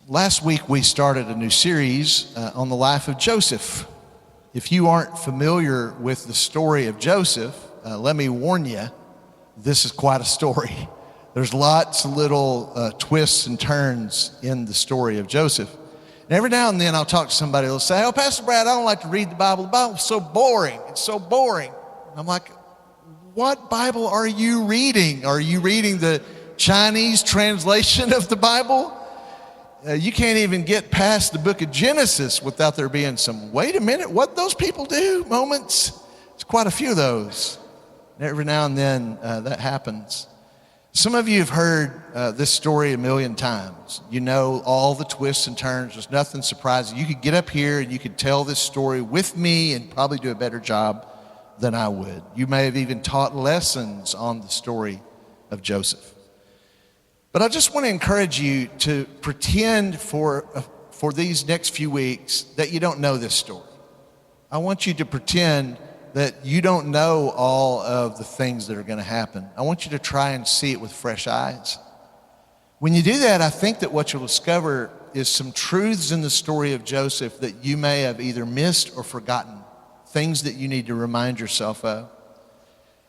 Last week we started a new series on the life of Joseph. If you aren't familiar with the story of Joseph, let me warn you, this is quite a story. There's lots of little twists and turns in the story of Joseph. And every now and then I'll talk to somebody who'll say, "Oh, Pastor Brad, I don't like to read the Bible. The Bible's so boring. It's so boring." And I'm like, what Bible are you reading? Are you reading the Chinese translation of the Bible? You can't even get past the book of Genesis without there being some, wait a minute, what those people do moments. It's quite a few of those. Every now and then that happens. Some of you have heard this story a million times. You know all the twists and turns. There's nothing surprising. You could get up here and you could tell this story with me and probably do a better job than I would. You may have even taught lessons on the story of Joseph. But I just want to encourage you to pretend for these next few weeks that you don't know this story. I want you to pretend that you don't know all of the things that are going to happen. I want you to try and see it with fresh eyes. When you do that, I think that what you'll discover is some truths in the story of Joseph that you may have either missed or forgotten, things that you need to remind yourself of.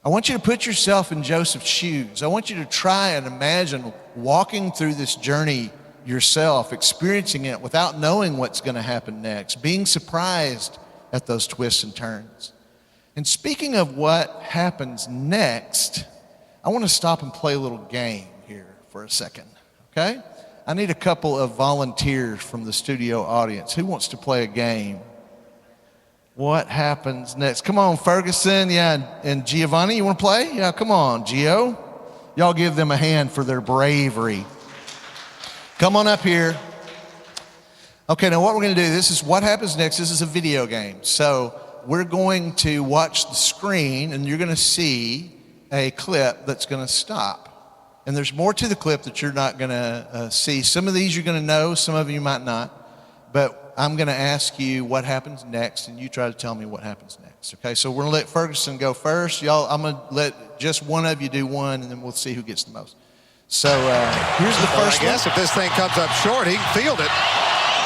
I want you to put yourself in Joseph's shoes. I want you to try and imagine walking through this journey yourself, experiencing it without knowing what's going to happen next, being surprised at those twists and turns. And speaking of what happens next, I want to stop and play a little game here for a second, okay? I need a couple of volunteers from the studio audience. Who wants to play a game? What happens next? Come on, Ferguson, and Giovanni, you want to play? Yeah, come on, Gio. Y'all give them a hand for their bravery. Come on up here. Okay, now what we're going to do, this is what happens next. This is a video game. So we're going to watch the screen, and you're going to see a clip that's going to stop. And there's more to the clip that you're not going to see. Some of these you're going to know, some of you might not. But I'm going to ask you what happens next, and you try to tell me what happens next. Okay, so we're going to let Ferguson go first. Y'all, I'm going to let just one of you do one, and then we'll see who gets the most. So here's the first one. I guess if this thing comes up short, he can field it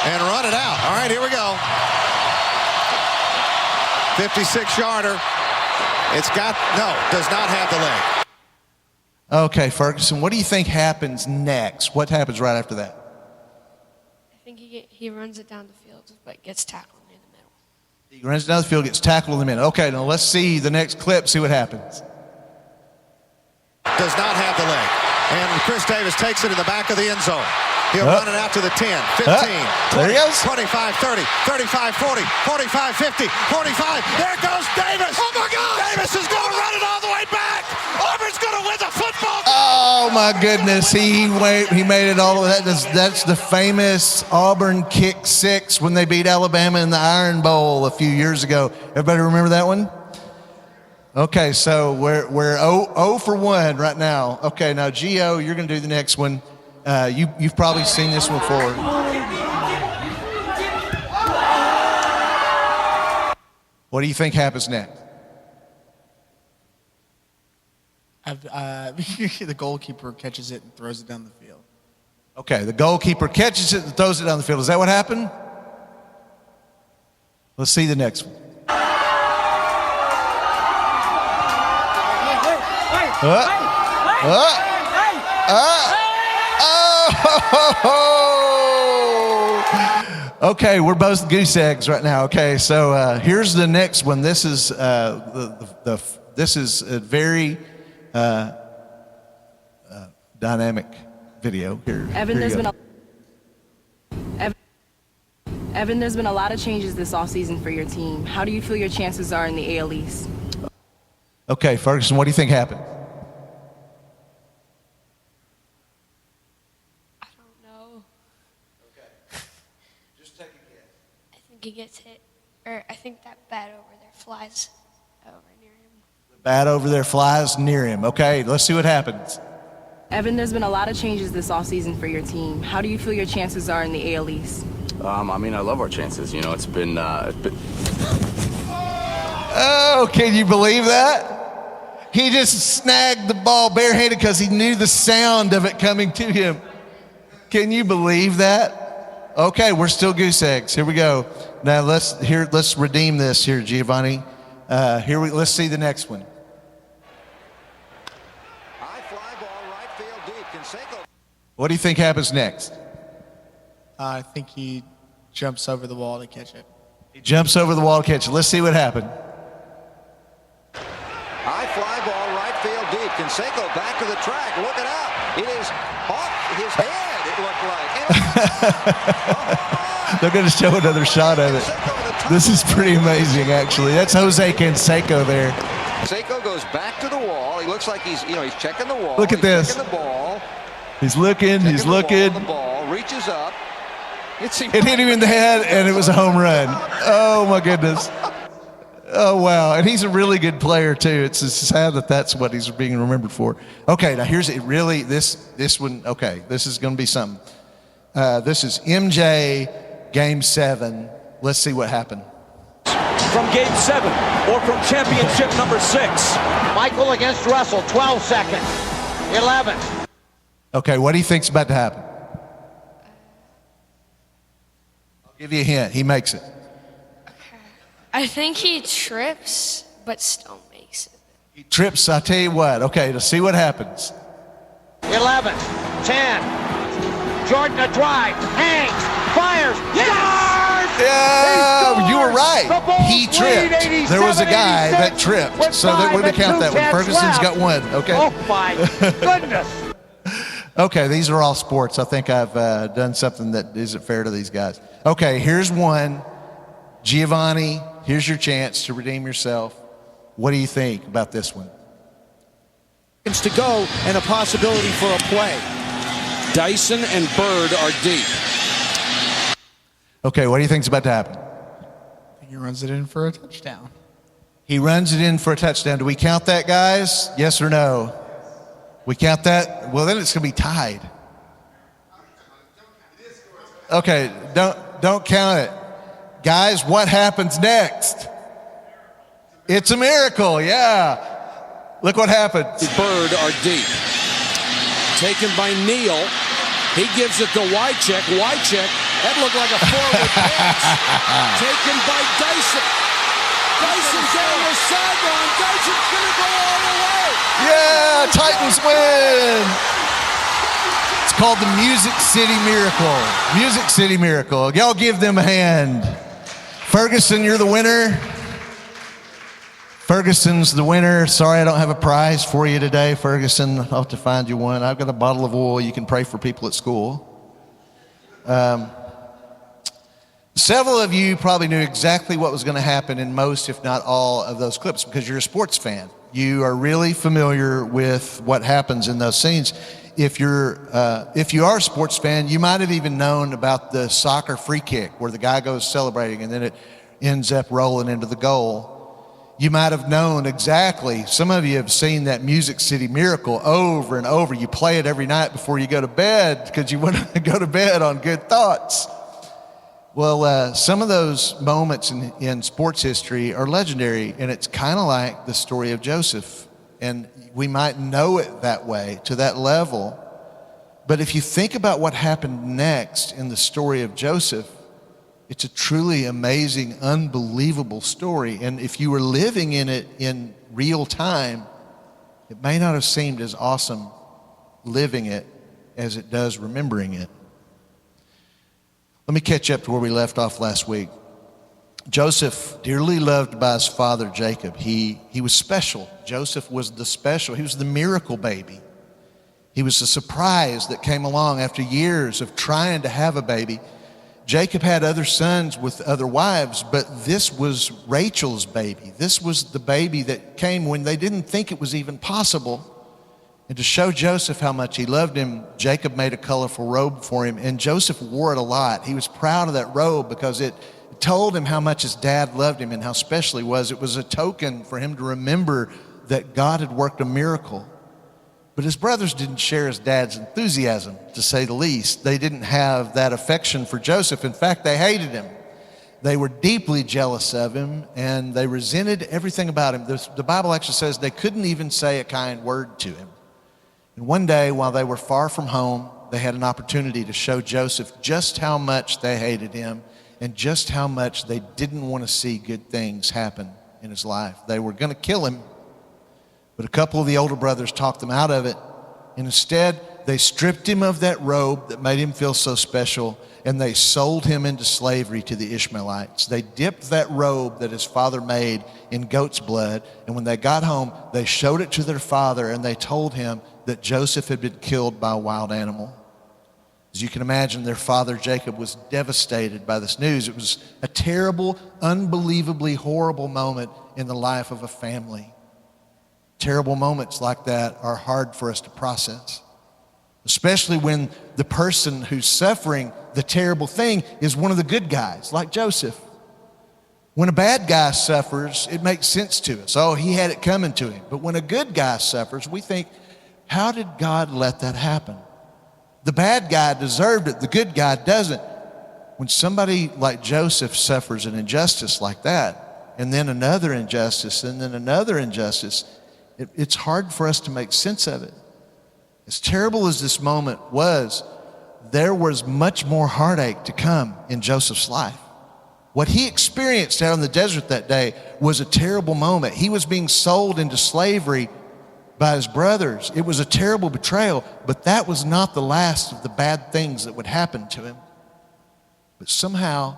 and run it out. All right, here we go. 56-yarder. Does not have the leg. Okay, Ferguson, what do you think happens next? What happens right after that? I think he runs it down the field, but gets tackled near the middle. He runs down the field, gets tackled in the middle. Okay, now let's see the next clip, see what happens. Does not have the leg. And Chris Davis takes it in the back of the end zone. He'll run it out to the 10, 15, 20, 25, 30, 35, 40, 45, 50, 45. There goes Davis. Oh, my God. Davis is going to run it all the way back. Auburn's going to win the football game. Oh, my goodness. He made it all the way. That's the famous Auburn kick six when they beat Alabama in the Iron Bowl a few years ago. Everybody remember that one? Okay, so we're 0 for 1 right now. Okay, now, Gio, you're going to do the next one. You've probably seen this one before. What do you think happens next? The goalkeeper catches it and throws it down the field. Okay, the goalkeeper catches it and throws it down the field. Is that what happened? Let's see the next one. Okay, we're both goose eggs right now. Okay, so here's the next one. This is this is a very dynamic video here. Evan, there's been a lot of changes this offseason for your team. How do you feel your chances are in the AL East? Okay, Ferguson, what do you think happened? I don't know. Okay, just take a guess. I think he gets hit, or I think that bat over there flies over near him. The bat over there flies near him. Okay, let's see what happens. Evan, there's been a lot of changes this offseason for your team. How do you feel your chances are in the AL East? I love our chances. You know, it's been. Oh, can you believe that? He just snagged the ball barehanded because he knew the sound of it coming to him. Can you believe that? Okay, we're still goose eggs. Here we go. Now let's redeem this here, Giovanni. Let's see the next one. High fly ball, right field deep. Canseco. What do you think happens next? I think he jumps over the wall to catch it. He jumps over the wall to catch it. Let's see what happened. High fly ball, right field deep. Canseco back to the track. Looking out. It is off his head, it looked like. They're going to show another shot of it. This is pretty amazing, actually. That's Jose Canseco there. Canseco goes back to the wall. He looks like he's checking the wall. Look at this. Checking the ball. He's looking. The ball reaches up. It hit him in the head, and it was a home run. Oh, my goodness. Oh, wow. And he's a really good player, too. It's sad that that's what he's being remembered for. Okay, now here's it. Really, this one, okay, this is going to be something. This is MJ Game 7. Let's see what happened. From Game 7 or from championship number 6. Michael against Russell, 12 seconds. 11. Okay, what do you think's about to happen? I'll give you a hint. He makes it. I think he trips, but still makes it. He trips, I tell you what. Okay, let's see what happens. 11. 10. Jordan a drive. Hangs. Fires. Yes! Yeah, you were right. He tripped. There was a guy that tripped. So we're going to count that one. Ferguson's got one, okay? Oh, my goodness. Okay, these are all sports. I think I've done something that isn't fair to these guys. Okay, here's one. Giovanni, here's your chance to redeem yourself. What do you think about this one? To go and a possibility for a play. Dyson and Bird are deep. Okay, what do you think's about to happen? I think he runs it in for a touchdown. He runs it in for a touchdown. Do we count that, guys? Yes or no? We count that? Well, then it's going to be tied. Okay, don't count it. Guys, what happens next? It's a miracle, yeah. Look what happens. Bird are deep. Taken by Neal. He gives it to Wycheck. Wycheck, that looked like a forward pass. Taken by Dyson. Dyson down the sideline. Dyson's going to go all the way. Yeah, Titans win. It's called the Music City Miracle. Music City Miracle. Y'all give them a hand. Ferguson, you're the winner. Ferguson's the winner. Sorry I don't have a prize for you today, Ferguson. I'll have to find you one. I've got a bottle of oil. You can pray for people at school. Several of you probably knew exactly what was going to happen in most, if not all, of those clips because you're a sports fan. You are really familiar with what happens in those scenes. If you are a sports fan, you might have even known about the soccer free kick where the guy goes celebrating and then it ends up rolling into the goal. You might have known exactly. Some of you have seen that Music City Miracle over and over. You play it every night before you go to bed because you want to go to bed on good thoughts. Well, some of those moments in sports history are legendary, and it's kind of like the story of Joseph. And we might know it that way, to that level. But if you think about what happened next in the story of Joseph, it's a truly amazing, unbelievable story. And if you were living in it in real time, it may not have seemed as awesome living it as it does remembering it. Let me catch up to where we left off last week. Joseph, dearly loved by his father Jacob, he was special. Joseph was the special. He was the miracle baby. He was the surprise that came along after years of trying to have a baby. Jacob had other sons with other wives, but this was Rachel's baby. This was the baby that came when they didn't think it was even possible. And to show Joseph how much he loved him, Jacob made a colorful robe for him, and Joseph wore it a lot. He was proud of that robe because it told him how much his dad loved him and how special he was. It was a token for him to remember that God had worked a miracle. But his brothers didn't share his dad's enthusiasm, to say the least. They didn't have that affection for Joseph. In fact, they hated him. They were deeply jealous of him, and they resented everything about him. The Bible actually says they couldn't even say a kind word to him. And one day, while they were far from home, they had an opportunity to show Joseph just how much they hated him and just how much they didn't want to see good things happen in his life. They were going to kill him, but a couple of the older brothers talked them out of it. And instead, they stripped him of that robe that made him feel so special, and they sold him into slavery to the Ishmaelites. They dipped that robe that his father made in goat's blood, and when they got home, they showed it to their father, and they told him that Joseph had been killed by a wild animal. As you can imagine, their father Jacob was devastated by this news. It was a terrible, unbelievably horrible moment in the life of a family. Terrible moments like that are hard for us to process, especially when the person who's suffering the terrible thing is one of the good guys, like Joseph. When a bad guy suffers, it makes sense to us. Oh, he had it coming to him. But when a good guy suffers, we think, how did God let that happen? The bad guy deserved it. The good guy doesn't. When somebody like Joseph suffers an injustice like that, and then another injustice, and then another injustice, it's hard for us to make sense of it. As terrible as this moment was, there was much more heartache to come in Joseph's life. What he experienced out in the desert that day was a terrible moment. He was being sold into slavery by his brothers. It was a terrible betrayal, but that was not the last of the bad things that would happen to him. But somehow,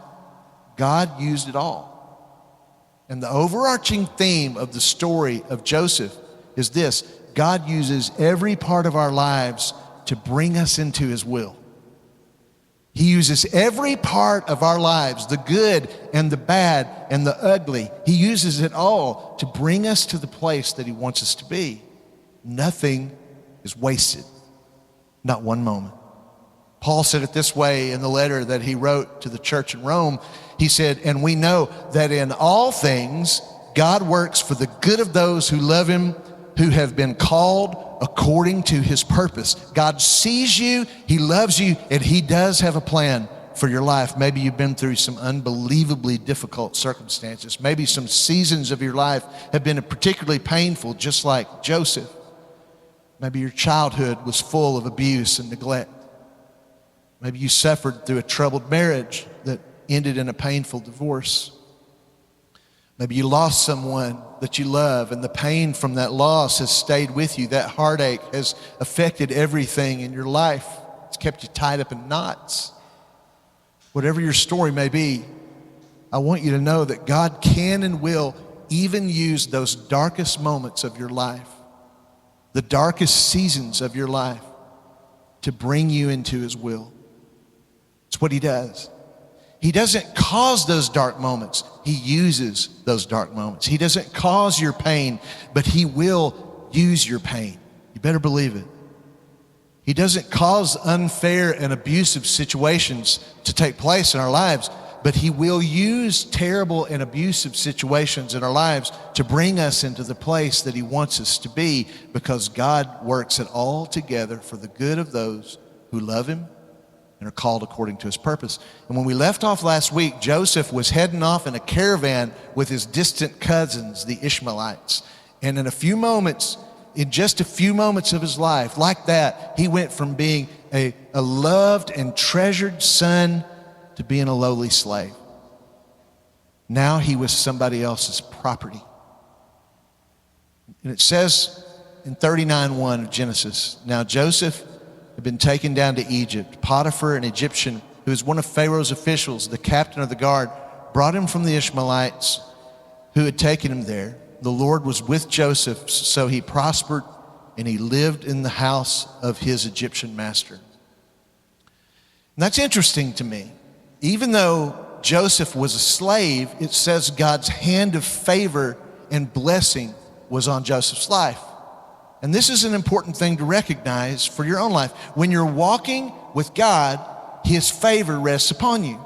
God used it all. And the overarching theme of the story of Joseph is this: God uses every part of our lives to bring us into his will. He uses every part of our lives, the good and the bad and the ugly. He uses it all to bring us to the place that he wants us to be. Nothing is wasted, not one moment. Paul said it this way in the letter that he wrote to the church in Rome. He said, "And we know that in all things God works for the good of those who love him, who have been called according to his purpose." God sees you, he loves you, and he does have a plan for your life. Maybe you've been through some unbelievably difficult circumstances. Maybe some seasons of your life have been particularly painful, just like Joseph. Maybe your childhood was full of abuse and neglect. Maybe you suffered through a troubled marriage that ended in a painful divorce. Maybe you lost someone that you love, and the pain from that loss has stayed with you. That heartache has affected everything in your life. It's kept you tied up in knots. Whatever your story may be, I want you to know that God can and will even use those darkest moments of your life, the darkest seasons of your life, to bring you into his will. It's what he does. He doesn't cause those dark moments. He uses those dark moments. He doesn't cause your pain, but he will use your pain. You better believe it. He doesn't cause unfair and abusive situations to take place in our lives, but he will use terrible and abusive situations in our lives to bring us into the place that he wants us to be, because God works it all together for the good of those who love him and are called according to his purpose. And when we left off last week, Joseph was heading off in a caravan with his distant cousins, the Ishmaelites. And in just a few moments of his life, like that, he went from being a loved and treasured son to being a lowly slave. Now he was somebody else's property. And it says in 39:1 of Genesis, "Now Joseph had been taken down to Egypt. Potiphar, an Egyptian, who was one of Pharaoh's officials, the captain of the guard, brought him from the Ishmaelites who had taken him there. The Lord was with Joseph, so he prospered, and he lived in the house of his Egyptian master." And that's interesting to me. Even though Joseph was a slave, it says God's hand of favor and blessing was on Joseph's life. And this is an important thing to recognize for your own life. When you're walking with God, his favor rests upon you.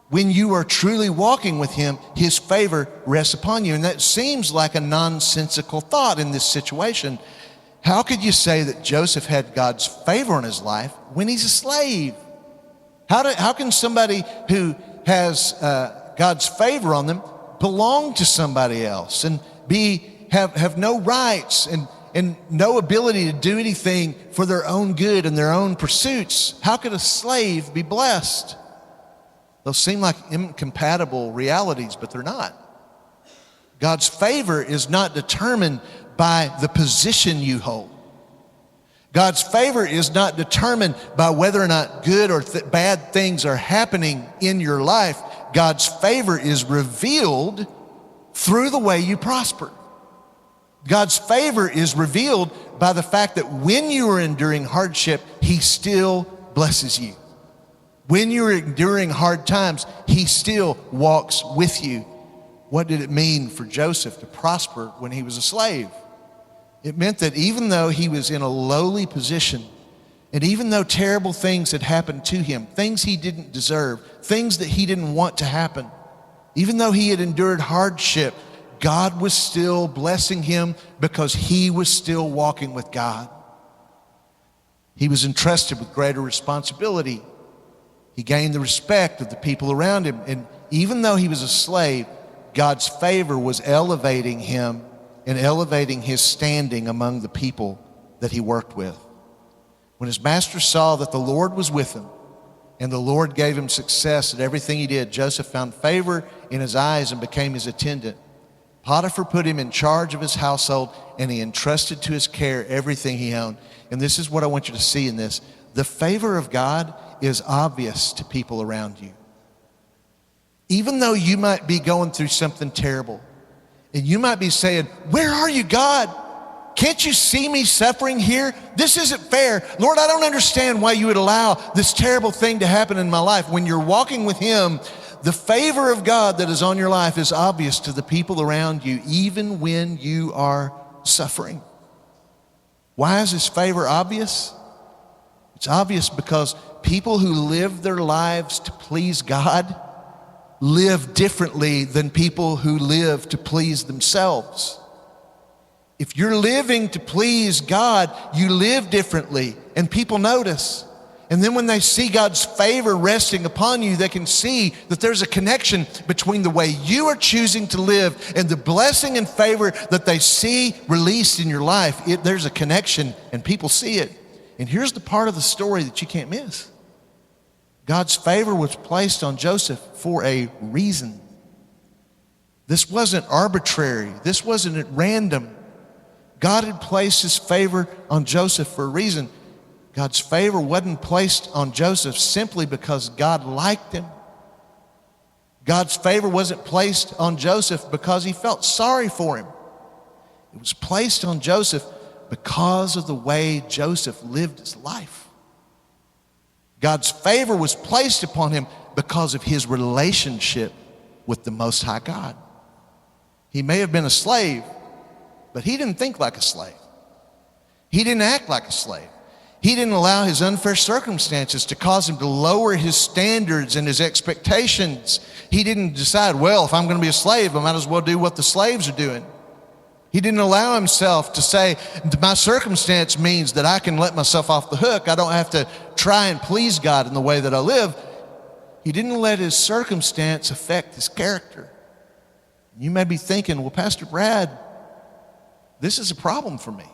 When you are truly walking with him, his favor rests upon you. And that seems like a nonsensical thought in this situation. How could you say that Joseph had God's favor on his life when he's a slave? How can somebody who has God's favor on them belong to somebody else and have no rights and no ability to do anything for their own good and their own pursuits, how could a slave be blessed? Those seem like incompatible realities, but they're not. God's favor is not determined by the position you hold. God's favor is not determined by whether or not good or bad things are happening in your life. God's favor is revealed through the way you prosper. God's favor is revealed by the fact that when you are enduring hardship, He still blesses you. When you're enduring hard times, He still walks with you. What did it mean for Joseph to prosper when he was a slave? It meant that even though he was in a lowly position, and even though terrible things had happened to him, things he didn't deserve, things that he didn't want to happen, even though he had endured hardship, God was still blessing him because he was still walking with God. He was entrusted with greater responsibility. He gained the respect of the people around him. And even though he was a slave, God's favor was elevating him and elevating his standing among the people that he worked with. When his master saw that the Lord was with him and the Lord gave him success at everything he did, Joseph found favor in his eyes and became his attendant. Potiphar put him in charge of his household, and he entrusted to his care everything he owned. And this is what I want you to see in this. The favor of God is obvious to people around you. Even though you might be going through something terrible, and you might be saying, "Where are you, God? Can't you see me suffering here? This isn't fair. Lord, I don't understand why you would allow this terrible thing to happen in my life." When you're walking with Him, the favor of God that is on your life is obvious to the people around you, even when you are suffering. Why is His favor obvious? It's obvious because people who live their lives to please God live differently than people who live to please themselves. If you're living to please God, you live differently, and people notice. And then when they see God's favor resting upon you, they can see that there's a connection between the way you are choosing to live and the blessing and favor that they see released in your life. There's a connection, and people see it. And here's the part of the story that you can't miss. God's favor was placed on Joseph for a reason. This wasn't arbitrary. This wasn't at random. God had placed His favor on Joseph for a reason. God's favor wasn't placed on Joseph simply because God liked him. God's favor wasn't placed on Joseph because He felt sorry for him. It was placed on Joseph because of the way Joseph lived his life. God's favor was placed upon him because of his relationship with the Most High God. He may have been a slave, but he didn't think like a slave. He didn't act like a slave. He didn't allow his unfair circumstances to cause him to lower his standards and his expectations. He didn't decide, well, if I'm going to be a slave, I might as well do what the slaves are doing. He didn't allow himself to say, my circumstance means that I can let myself off the hook. I don't have to try and please God in the way that I live. He didn't let his circumstance affect his character. You may be thinking, well, Pastor Brad, this is a problem for me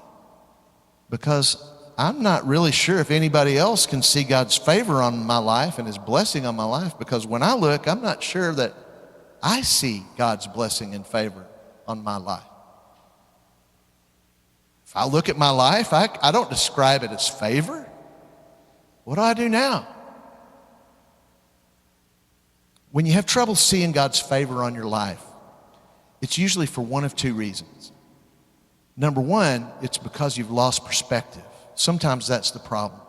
because I'm not really sure if anybody else can see God's favor on my life and His blessing on my life, because when I look, I'm not sure that I see God's blessing and favor on my life. If I look at my life, I don't describe it as favor. What do I do now? When you have trouble seeing God's favor on your life, it's usually for one of two reasons. Number one, it's because you've lost perspective. Sometimes that's the problem.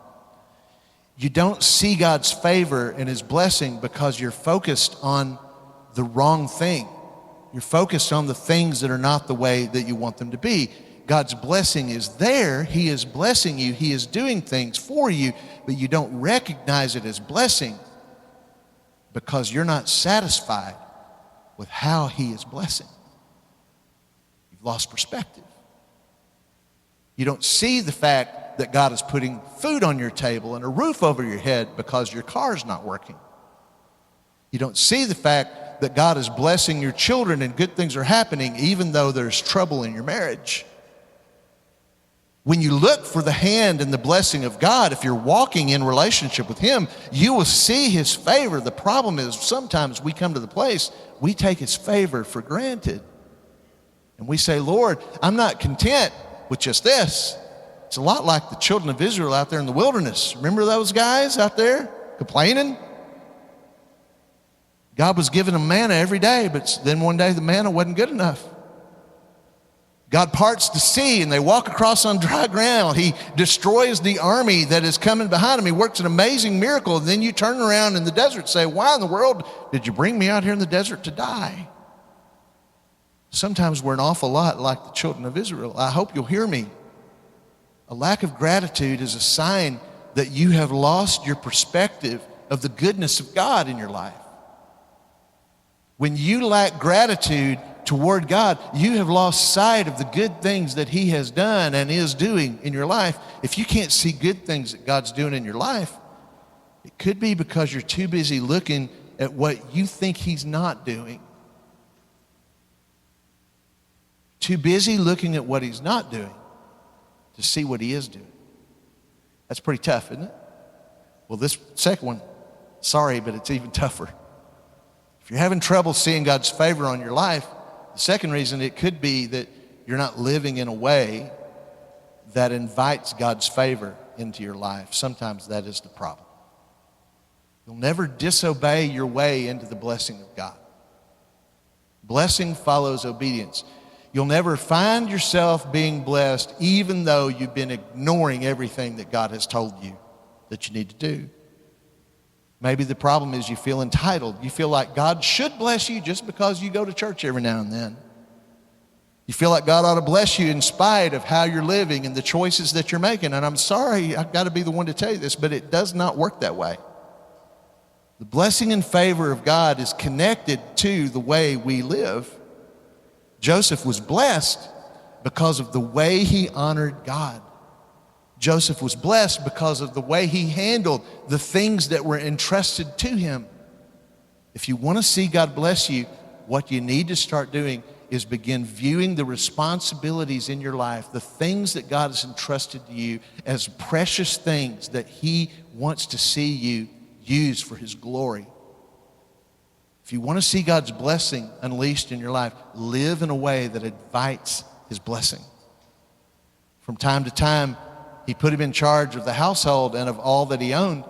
You don't see God's favor and His blessing because you're focused on the wrong thing. You're focused on the things that are not the way that you want them to be. God's blessing is there. He is blessing you. He is doing things for you, but you don't recognize it as blessing because you're not satisfied with how He is blessing. You've lost perspective. You don't see the fact that God is putting food on your table and a roof over your head because your car's not working. You don't see the fact that God is blessing your children and good things are happening even though there's trouble in your marriage. When you look for the hand and the blessing of God, if you're walking in relationship with him, you will see his favor. The problem is sometimes we come to the place, we take his favor for granted. And we say, Lord, I'm not content with just this. It's a lot like the children of Israel out there in the wilderness. Remember those guys out there complaining? God was giving them manna every day, but then one day the manna wasn't good enough. God parts the sea and they walk across on dry ground. He destroys the army that is coming behind him. He works an amazing miracle. And then you turn around in the desert and say, why in the world did you bring me out here in the desert to die? Sometimes we're an awful lot like the children of Israel. I hope you'll hear me. A lack of gratitude is a sign that you have lost your perspective of the goodness of God in your life. When you lack gratitude toward God, you have lost sight of the good things that he has done and is doing in your life. If you can't see good things that God's doing in your life, it could be because you're too busy looking at what you think he's not doing. Too busy looking at what he's not doing to see what he is doing. That's pretty tough, isn't it? Well, this second one, sorry, but it's even tougher. If you're having trouble seeing God's favor on your life, the second reason it could be that you're not living in a way that invites God's favor into your life. Sometimes that is the problem. You'll never disobey your way into the blessing of God. Blessing follows obedience. You'll never find yourself being blessed even though you've been ignoring everything that God has told you that you need to do. Maybe the problem is you feel entitled. You feel like God should bless you just because you go to church every now and then. You feel like God ought to bless you in spite of how you're living and the choices that you're making. And I'm sorry, I've got to be the one to tell you this, but it does not work that way. The blessing and favor of God is connected to the way we live. Joseph was blessed because of the way he honored God. Joseph was blessed because of the way he handled the things that were entrusted to him. If you want to see God bless you, what you need to start doing is begin viewing the responsibilities in your life, the things that God has entrusted to you, as precious things that he wants to see you use for his glory. If you want to see God's blessing unleashed in your life, live in a way that invites his blessing. From time to time, he put him in charge of the household and of all that he owned.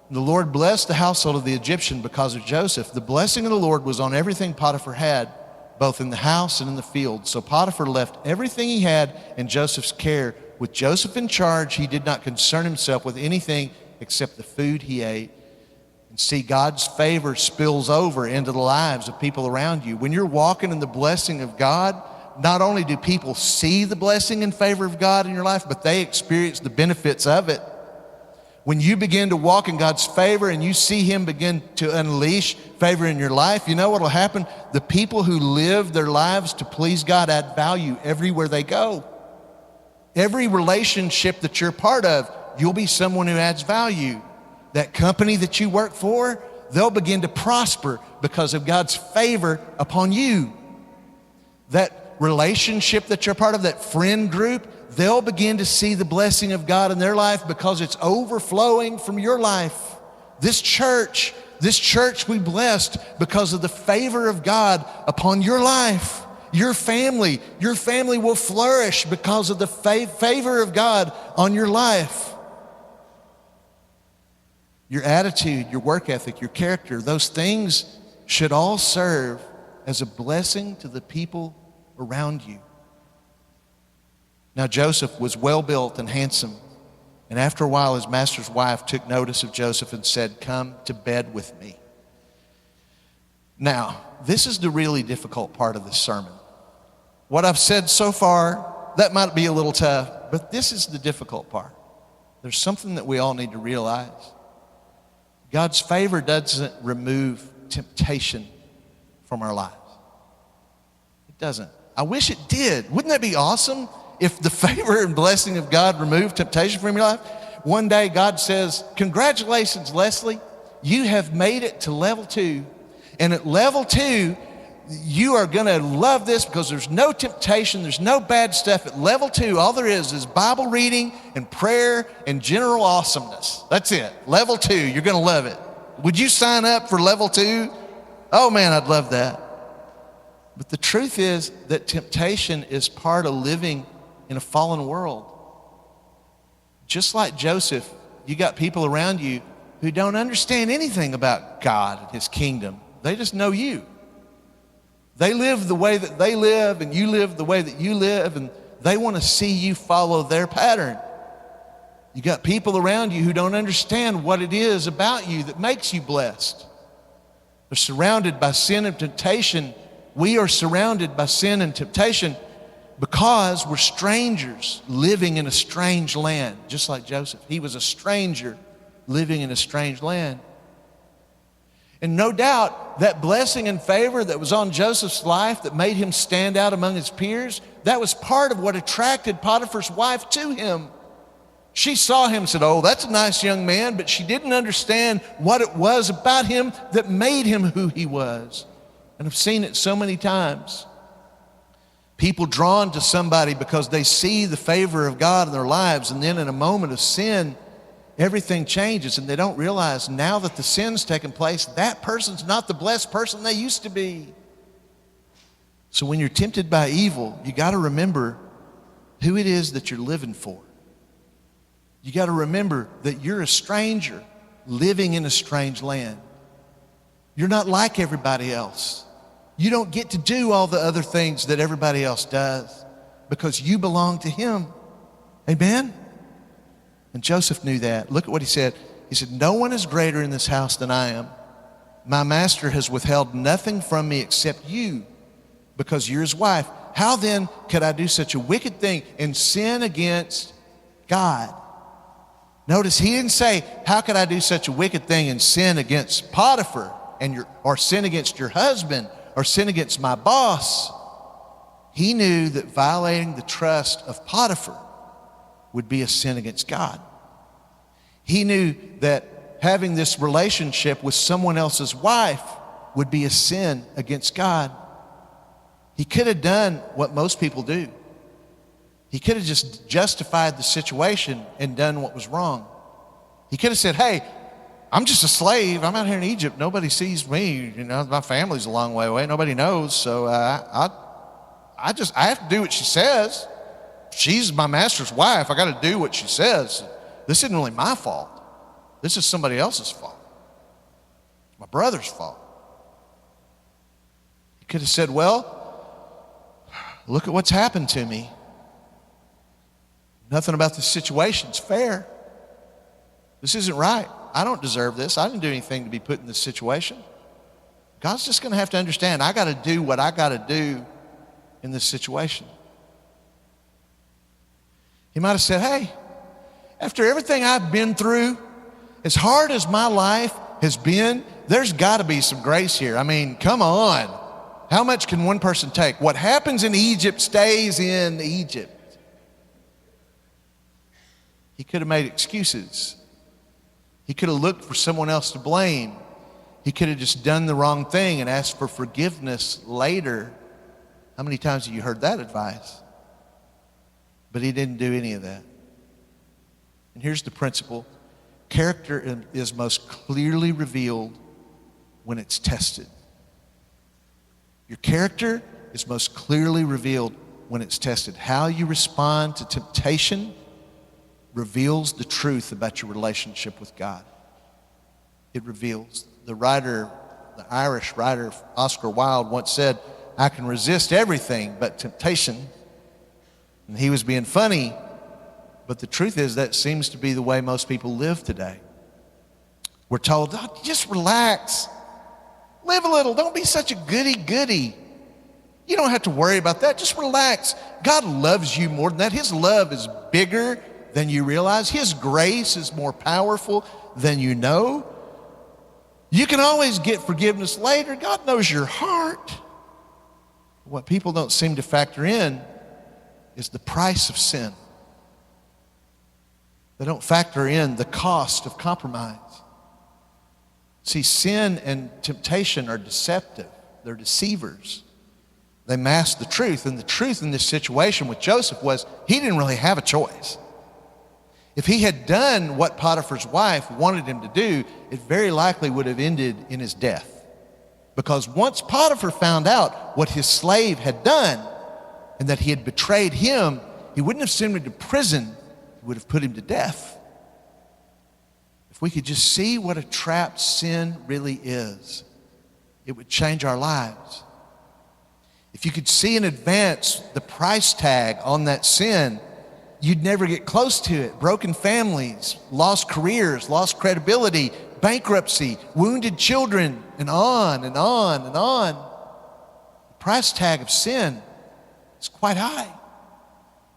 And the Lord blessed the household of the Egyptian because of Joseph. The blessing of the Lord was on everything Potiphar had, both in the house and in the field. So Potiphar left everything he had in Joseph's care. With Joseph in charge, he did not concern himself with anything except the food he ate. And see, God's favor spills over into the lives of people around you. When you're walking in the blessing of God, not only do people see the blessing and favor of God in your life, but they experience the benefits of it. When you begin to walk in God's favor and you see him begin to unleash favor in your life, you know what will happen? The people who live their lives to please God add value everywhere they go. Every relationship that you're part of, you'll be someone who adds value. That company that you work for, they'll begin to prosper because of God's favor upon you. That relationship that you're part of, that friend group, they'll begin to see the blessing of God in their life because it's overflowing from your life. This church we blessed because of the favor of God upon your life. Your family will flourish because of the favor of God on your life. Your attitude, your work ethic, your character, those things should all serve as a blessing to the people around you. Now Joseph was well built and handsome, and after a while his master's wife took notice of Joseph and said, "Come to bed with me." Now, this is the really difficult part of this sermon. What I've said so far, that might be a little tough, but this is the difficult part. There's something that we all need to realize. God's favor doesn't remove temptation from our lives. It doesn't. I wish it did. Wouldn't that be awesome if the favor and blessing of God removed temptation from your life? One day God says, "Congratulations, Leslie. You have made it to level 2. And at level 2, you are going to love this because there's no temptation, there's no bad stuff. At level 2, all there is Bible reading and prayer and general awesomeness. That's it. Level 2, you're going to love it. Would you sign up for level 2? Oh man, I'd love that. But the truth is that temptation is part of living in a fallen world. Just like Joseph, you got people around you who don't understand anything about God and his kingdom. They just know you. They live the way that they live, and you live the way that you live, and they want to see you follow their pattern. You got people around you who don't understand what it is about you that makes you blessed. They're surrounded by sin and temptation. We are surrounded by sin and temptation because we're strangers living in a strange land, just like Joseph. He was a stranger living in a strange land. And no doubt that blessing and favor that was on Joseph's life that made him stand out among his peers, that was part of what attracted Potiphar's wife to him. She saw him and said, oh, that's a nice young man, but she didn't understand what it was about him that made him who he was. And I've seen it so many times. People drawn to somebody because they see the favor of God in their lives, and then in a moment of sin, everything changes, and they don't realize now that the sin's taken place, that person's not the blessed person they used to be. So when you're tempted by evil, you got to remember who it is that you're living for. You got to remember that you're a stranger living in a strange land. You're not like everybody else. You don't get to do all the other things that everybody else does because you belong to him. Amen? And Joseph knew that. Look at what he said. He said, no one is greater in this house than I am. My master has withheld nothing from me except you, because you're his wife. How then could I do such a wicked thing and sin against God? Notice he didn't say, how could I do such a wicked thing and sin against Potiphar or sin against your husband or sin against my boss? He knew that violating the trust of Potiphar would be a sin against God. He knew that having this relationship with someone else's wife would be a sin against God. He could have done what most people do. He could have just justified the situation and done what was wrong. He could have said, hey, I'm just a slave. I'm out here in Egypt. Nobody sees me. You know, my family's a long way away. Nobody knows. So I have to do what she says. She's my master's wife. I got to do what she says. This isn't really my fault. This is somebody else's fault. My brother's fault. He could have said, well, look at what's happened to me. Nothing about this situation's fair. This isn't right. I don't deserve this. I didn't do anything to be put in this situation. God's just going to have to understand, I got to do what I got to do in this situation. He might have said, hey, after everything I've been through, as hard as my life has been, there's got to be some grace here. I mean, come on. How much can one person take? What happens in Egypt stays in Egypt. He could have made excuses. He could have looked for someone else to blame. He could have just done the wrong thing and asked for forgiveness later. How many times have you heard that advice? But he didn't do any of that. And here's the principle. Character is most clearly revealed when it's tested. Your character is most clearly revealed when it's tested. How you respond to temptation reveals the truth about your relationship with God. It reveals. The Irish writer Oscar Wilde once said, I can resist everything but temptation. And he was being funny, but the truth is that seems to be the way most people live today. We're told, oh, just relax. Live a little. Don't be such a goody-goody. You don't have to worry about that. Just relax. God loves you more than that. His love is bigger than you realize. His grace is more powerful than you know. You can always get forgiveness later. God knows your heart. What people don't seem to factor in is the price of sin. They don't factor in the cost of compromise. See, sin and temptation are deceptive. They're deceivers. They mask the truth. And the truth in this situation with Joseph was he didn't really have a choice. If he had done what Potiphar's wife wanted him to do, it very likely would have ended in his death. Because once Potiphar found out what his slave had done and that he had betrayed him, he wouldn't have sent him to prison, he would have put him to death. If we could just see what a trap sin really is, it would change our lives. If you could see in advance the price tag on that sin, you'd never get close to it. Broken families, lost careers, lost credibility, bankruptcy, wounded children, and on and on and on. The price tag of sin is quite high.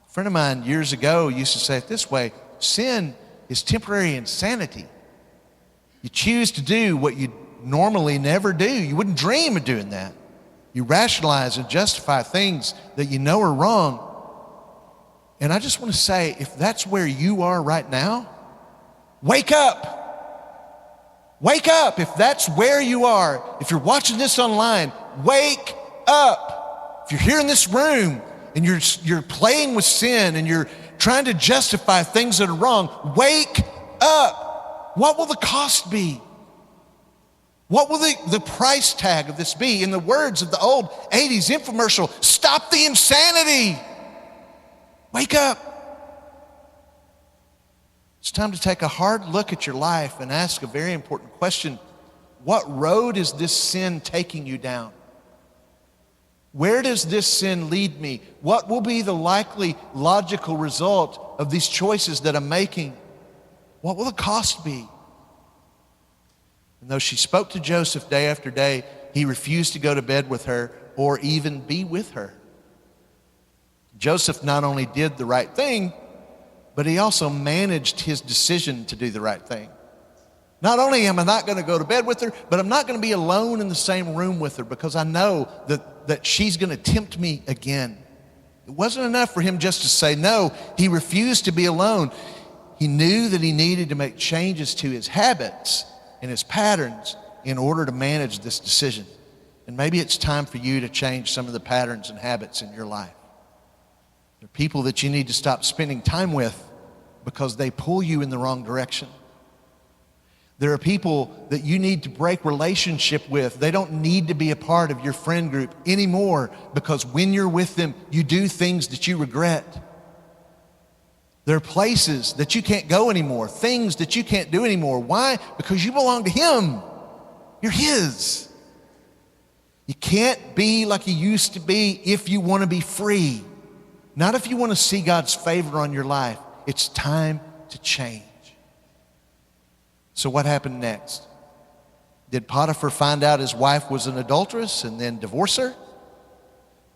A friend of mine years ago used to say it this way: sin is temporary insanity. You choose to do what you normally never do. You wouldn't dream of doing that. You rationalize and justify things that you know are wrong. And I just want to say, if that's where you are right now, wake up. Wake up. If that's where you are, if you're watching this online, wake up. If you're here in this room and you're playing with sin and you're trying to justify things that are wrong, wake up. What will the cost be? What will the price tag of this be? In the words of the old 80s infomercial, stop the insanity. Wake up. It's time to take a hard look at your life and ask a very important question. What road is this sin taking you down? Where does this sin lead me? What will be the likely logical result of these choices that I'm making? What will the cost be? And though she spoke to Joseph day after day, he refused to go to bed with her or even be with her. Joseph not only did the right thing, but he also managed his decision to do the right thing. Not only am I not going to go to bed with her, but I'm not going to be alone in the same room with her because I know that she's going to tempt me again. It wasn't enough for him just to say no. He refused to be alone. He knew that he needed to make changes to his habits and his patterns in order to manage this decision. And maybe it's time for you to change some of the patterns and habits in your life. There are people that you need to stop spending time with because they pull you in the wrong direction. There are people that you need to break relationship with. They don't need to be a part of your friend group anymore because when you're with them, you do things that you regret. There are places that you can't go anymore, things that you can't do anymore. Why? Because you belong to Him. You're His. You can't be like you used to be if you want to be free. Not if you want to see God's favor on your life. It's time to change. So what happened next? Did Potiphar find out his wife was an adulteress and then divorce her?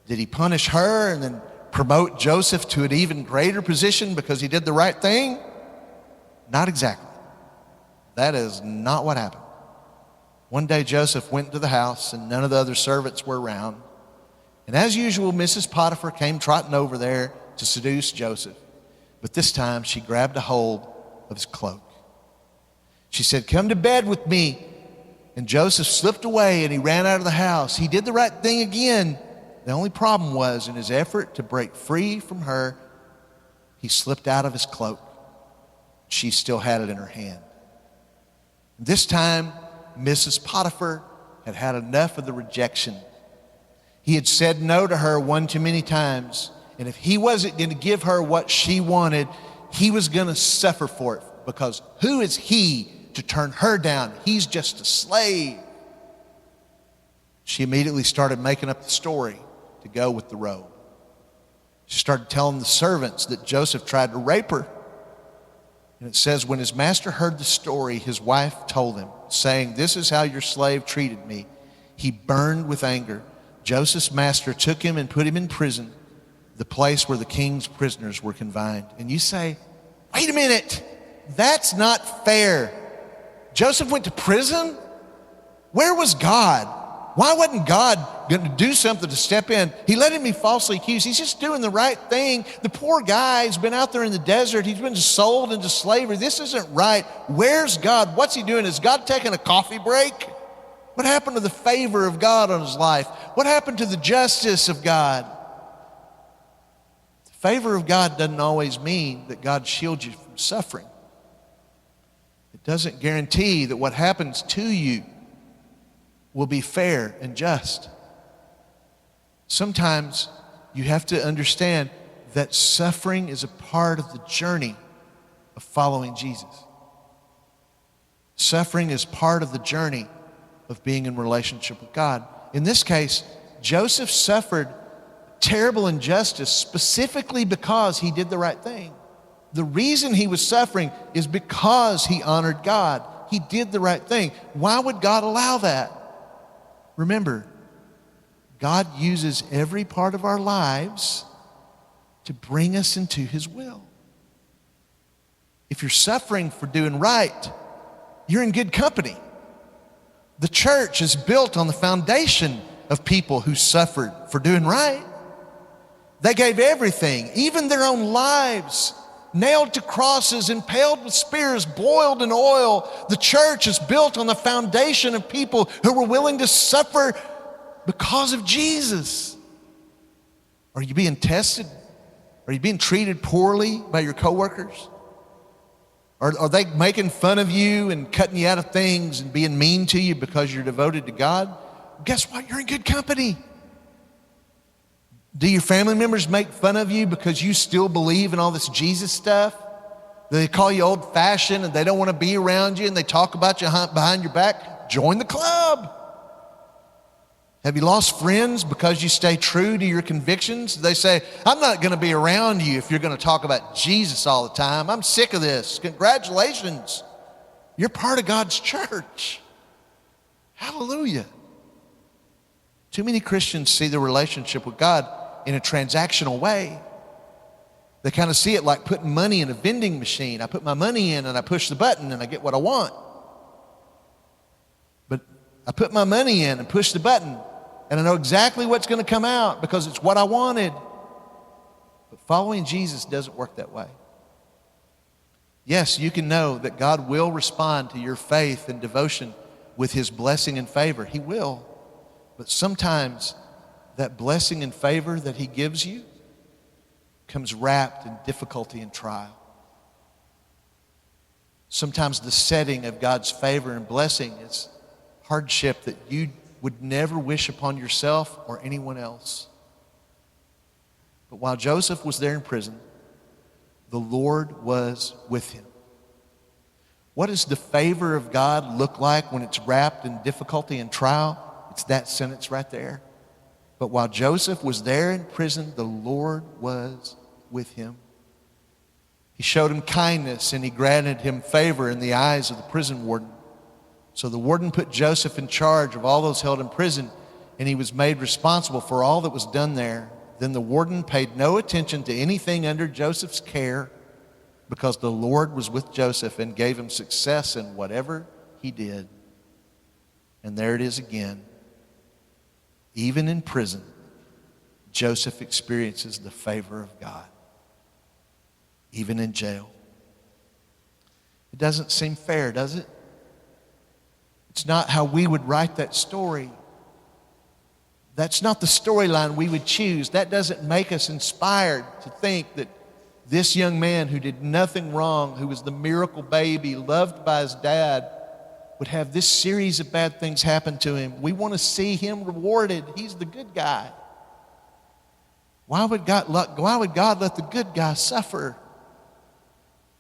Did he punish her and then promote Joseph to an even greater position because he did the right thing? Not exactly. That is not what happened. One day Joseph went to the house and none of the other servants were around. And as usual, Mrs. Potiphar came trotting over there to seduce Joseph. But this time she grabbed a hold of his cloak. She said, "Come to bed with me." And Joseph slipped away and he ran out of the house. He did the right thing again. The only problem was in his effort to break free from her, he slipped out of his cloak. She still had it in her hand. This time, Mrs. Potiphar had had enough of the rejection. He had said no to her one too many times. And if he wasn't going to give her what she wanted, he was going to suffer for it. Because who is he to turn her down? He's just a slave. She immediately started making up the story to go with the robe. She started telling the servants that Joseph tried to rape her. And it says, when his master heard the story, his wife told him, saying, "This is how your slave treated me." He burned with anger. Joseph's master took him and put him in prison, the place where the king's prisoners were confined. And you say, wait a minute, that's not fair. Joseph went to prison? Where was God? Why wasn't God going to do something to step in? He let him be falsely accused. He's just doing the right thing. The poor guy's been out there in the desert. He's been sold into slavery. This isn't right. Where's God? What's he doing? Is God taking a coffee break? What happened to the favor of God on his life? What happened to the justice of God? The favor of God doesn't always mean that God shields you from suffering. It doesn't guarantee that what happens to you will be fair and just. Sometimes you have to understand that suffering is a part of the journey of following Jesus. Suffering is part of the journey of being in relationship with God. In this case, Joseph suffered terrible injustice specifically because he did the right thing. The reason he was suffering is because he honored God. He did the right thing. Why would God allow that? Remember, God uses every part of our lives to bring us into his will. If you're suffering for doing right, you're in good company. The church is built on the foundation of people who suffered for doing right. They gave everything, even their own lives, nailed to crosses, impaled with spears, boiled in oil. The church is built on the foundation of people who were willing to suffer because of Jesus. Are you being tested? Are you being treated poorly by your coworkers? Are they making fun of you and cutting you out of things and being mean to you because you're devoted to God? Guess what? You're in good company. Do your family members make fun of you because you still believe in all this Jesus stuff? They call you old-fashioned and they don't want to be around you and they talk about you behind your back? Join the club. Have you lost friends because you stay true to your convictions? They say, I'm not going to be around you if you're going to talk about Jesus all the time. I'm sick of this. Congratulations. You're part of God's church. Hallelujah. Too many Christians see the relationship with God in a transactional way. They kind of see it like putting money in a vending machine. I put my money in and I push the button and I get what I want. But I put my money in and push the button and I know exactly what's going to come out because it's what I wanted. But following Jesus doesn't work that way. Yes, you can know that God will respond to your faith and devotion with his blessing and favor. He will. But sometimes that blessing and favor that he gives you comes wrapped in difficulty and trial. Sometimes the setting of God's favor and blessing is hardship that you would never wish upon yourself or anyone else. But while Joseph was there in prison, the Lord was with him. What does the favor of God look like when it's wrapped in difficulty and trial? It's that sentence right there. But while Joseph was there in prison, the Lord was with him. He showed him kindness and he granted him favor in the eyes of the prison warden. So the warden put Joseph in charge of all those held in prison, and he was made responsible for all that was done there. Then the warden paid no attention to anything under Joseph's care because the Lord was with Joseph and gave him success in whatever he did. And there it is again. Even in prison, Joseph experiences the favor of God. Even in jail. It doesn't seem fair, does it? It's not how we would write that story. That's not the storyline we would choose. That doesn't make us inspired to think that this young man who did nothing wrong, who was the miracle baby, loved by his dad, would have this series of bad things happen to him. We want to see him rewarded. He's the good guy. Why would God let the good guy suffer?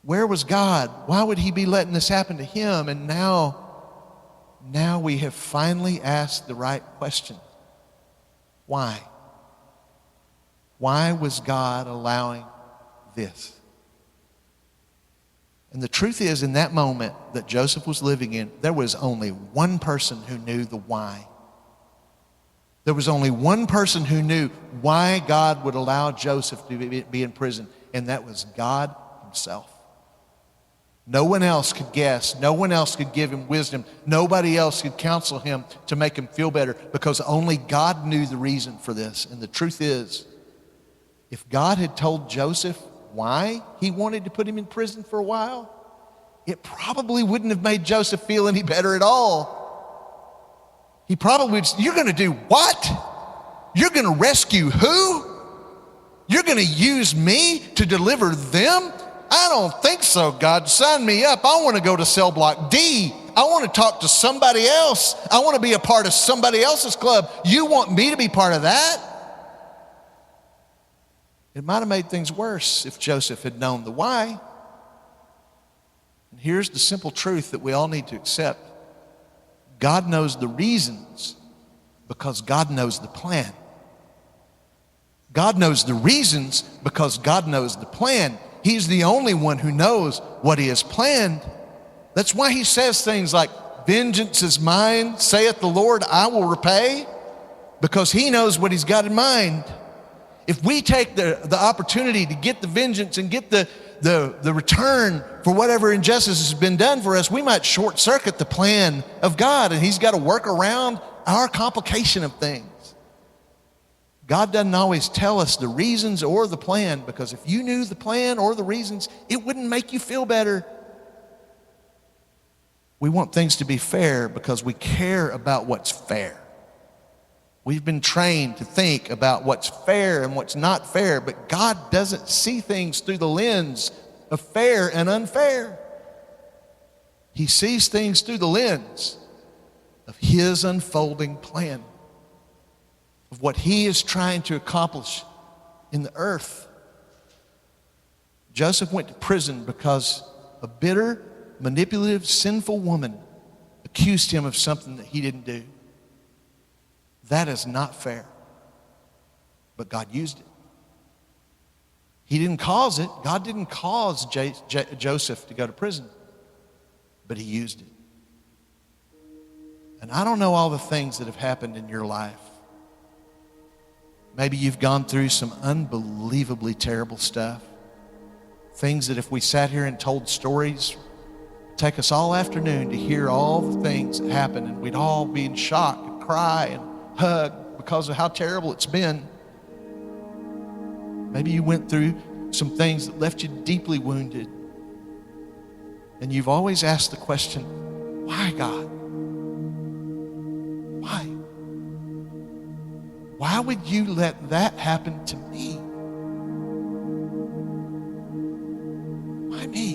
Where was God? Why would he be letting this happen to him? And now we have finally asked the right question. Why? Why was God allowing this? And the truth is, in that moment that Joseph was living in, there was only one person who knew the why. There was only one person who knew why God would allow Joseph to be in prison, and that was God himself. No one else could guess. No one else could give him wisdom. Nobody else could counsel him to make him feel better because only God knew the reason for this. And the truth is, if God had told Joseph why he wanted to put him in prison for a while, it probably wouldn't have made Joseph feel any better at all. He probably would say, you're going to do what? You're going to rescue who? You're going to use me to deliver them? I don't think so, God. Sign me up. I want to go to cell block D. I want to talk to somebody else. I want to be a part of somebody else's club. You want me to be part of that? It might have made things worse if Joseph had known the why. And here's the simple truth that we all need to accept. God knows the reasons because God knows the plan. God knows the reasons because God knows the plan. He's the only one who knows what he has planned. That's why he says things like, vengeance is mine, saith the Lord, I will repay, because he knows what he's got in mind. If we take the opportunity to get the vengeance and get the return for whatever injustice has been done for us, we might short circuit the plan of God, and he's got to work around our complication of things. God doesn't always tell us the reasons or the plan, because if you knew the plan or the reasons, it wouldn't make you feel better. We want things to be fair because we care about what's fair. We've been trained to think about what's fair and what's not fair, but God doesn't see things through the lens of fair and unfair. He sees things through the lens of his unfolding plan, of what he is trying to accomplish in the earth. Joseph went to prison because a bitter, manipulative, sinful woman accused him of something that he didn't do. That is not fair. But God used it. He didn't cause it. God didn't cause Joseph to go to prison. But he used it. And I don't know all the things that have happened in your life. Maybe you've gone through some unbelievably terrible stuff. Things that if we sat here and told stories, it'd take us all afternoon to hear all the things that happened, and we'd all be in shock and cry and hug because of how terrible it's been. Maybe you went through some things that left you deeply wounded. And you've always asked the question, why, God? Why? Why would you let that happen to me? Why me?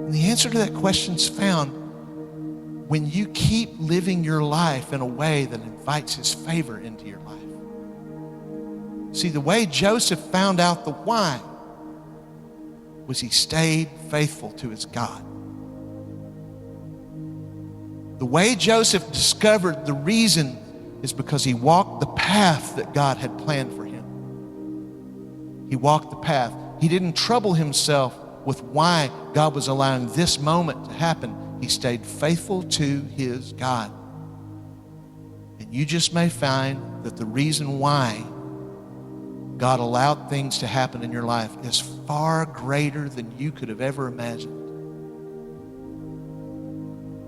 And the answer to that question is found when you keep living your life in a way that invites his favor into your life. See, the way Joseph found out the why was he stayed faithful to his God. The way Joseph discovered the reason is because he walked the path that God had planned for him. He walked the path. He didn't trouble himself with why God was allowing this moment to happen. He stayed faithful to his God. And you just may find that the reason why God allowed things to happen in your life is far greater than you could have ever imagined.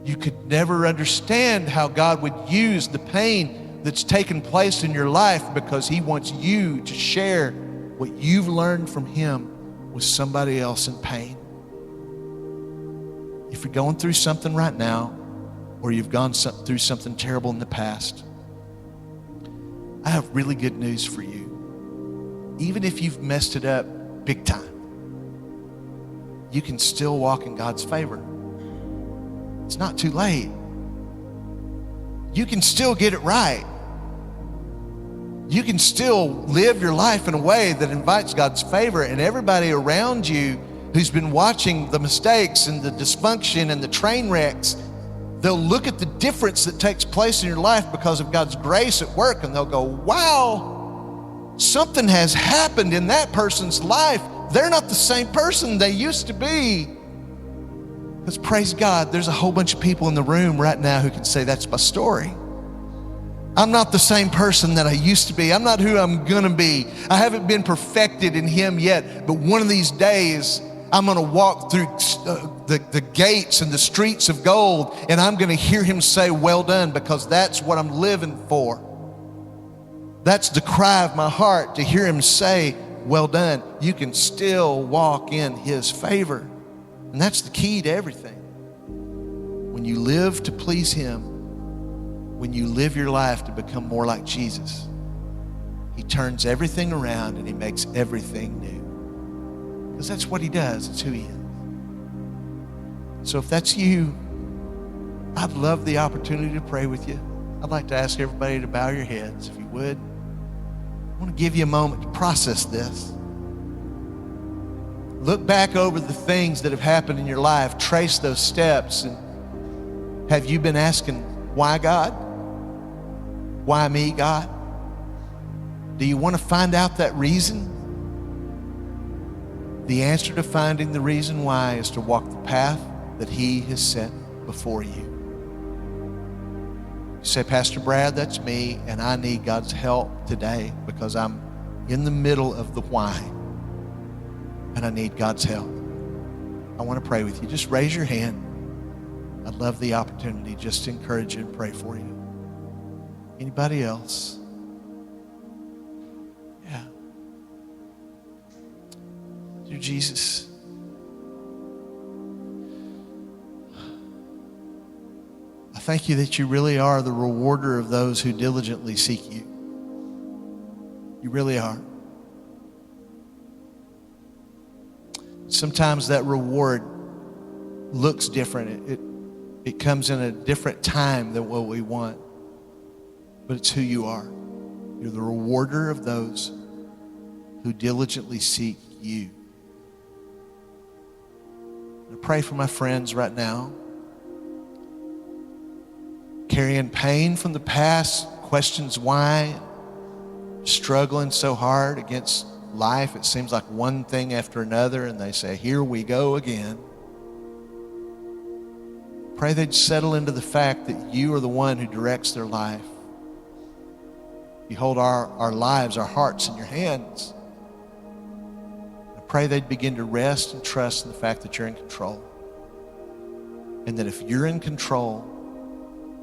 You could never understand how God would use the pain that's taken place in your life because he wants you to share what you've learned from him with somebody else in pain. If you're going through something right now, or you've gone through something terrible in the past, I have really good news for you. Even if you've messed it up big time, you can still walk in God's favor. It's not too late. You can still get it right. You can still live your life in a way that invites God's favor, and everybody around you who's been watching the mistakes and the dysfunction and the train wrecks, they'll look at the difference that takes place in your life because of God's grace at work, and they'll go, wow, something has happened in that person's life. They're not the same person they used to be. Because praise God, there's a whole bunch of people in the room right now who can say, that's my story. I'm not the same person that I used to be. I'm not who I'm gonna be. I haven't been perfected in him yet, but one of these days, I'm gonna walk through the gates and the streets of gold, and I'm gonna hear him say, well done, because that's what I'm living for. That's the cry of my heart, to hear him say, well done. You can still walk in his favor. And that's the key to everything. when you live to please Him, when you live your life to become more like Jesus, He turns everything around and He makes everything new. Because that's what He does. It's who He is. So if that's you, I'd love the opportunity to pray with you. I'd like to ask everybody to bow your heads, if you would. I want to give you a moment to process this. Look back over the things that have happened in your life. Trace those steps. And have you been asking, why God? Why me, God? Do you want to find out that reason? The answer to finding the reason why is to walk the path that He has set before you. You say, Pastor Brad, that's me, and I need God's help today because I'm in the middle of the why, and I need God's help. I want to pray with you. Just raise your hand. I'd love the opportunity just to encourage you and pray for you. Anybody else? Yeah. Dear Jesus, I thank you that you really are the rewarder of those who diligently seek you. You really are. Sometimes that reward looks different. It comes in a different time than what we want. But it's who you are. You're the rewarder of those who diligently seek you. I pray for my friends right now, carrying pain from the past, questions why, struggling so hard against life. It seems like one thing after another, and they say, here we go again. Pray they'd settle into the fact that you are the one who directs their life. You hold our lives, our hearts in your hands. I pray they'd begin to rest and trust in the fact that you're in control. And that if you're in control,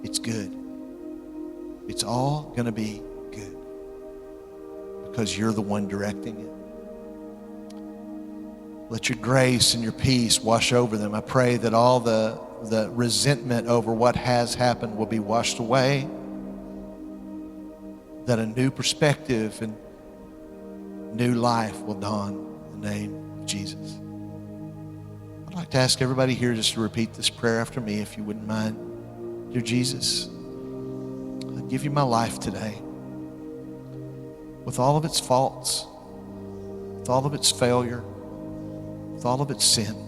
it's good. It's all going to be good because you're the one directing it. Let your grace and your peace wash over them. I pray that all the resentment over what has happened will be washed away, that a new perspective and new life will dawn in the name of Jesus. I'd like to ask everybody here just to repeat this prayer after me, if you wouldn't mind. Dear Jesus, I give you my life today with all of its faults, with all of its failure, with all of its sin.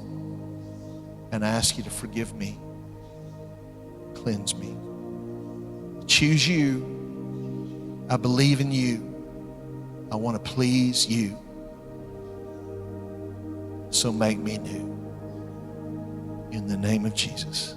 And I ask you to forgive me, cleanse me. I choose you. I believe in you. I want to please you. So make me new. In the name of Jesus.